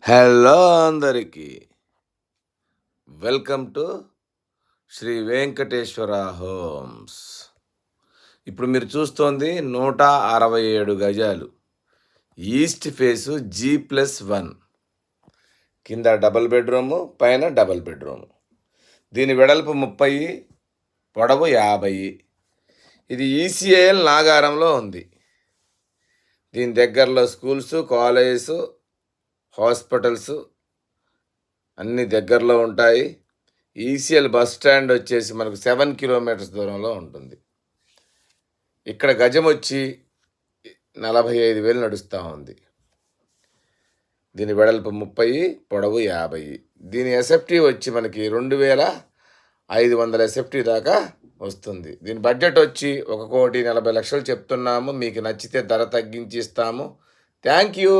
Hello అందరికీ welcome to Sri Venkateswara homes. ఇప్పుడు మీరు చూస్తోంది 167 గజాలు ఈస్ట్ ఫేసు G+1, కింద డబుల్ బెడ్రూము, పైన డబుల్ బెడ్రూము. దీని వెడల్పు 30, పొడవు 50. ఇది ఈసీఐఎల్ నాగారంలో ఉంది. దీని దగ్గరలో స్కూల్స్, కాలేజెస్, హాస్పిటల్స్ అన్నీ దగ్గరలో ఉంటాయి. ఈసీఎల్ బస్ స్టాండ్ వచ్చేసి మనకు 7 కిలోమీటర్స్ దూరంలో ఉంటుంది. ఇక్కడ గజం వచ్చి 45,000 నడుస్తూ ఉంది. దీని వెడల్పు 30, పొడవు 50. దీని ఎస్ఎఫ్టీ వచ్చి మనకి 2,500 ఎస్ఎఫ్టీ దాకా వస్తుంది. దీని బడ్జెట్ వచ్చి 1,40,00,000 చెప్తున్నాము. మీకు నచ్చితే ధర తగ్గించి ఇస్తాము. Thank you.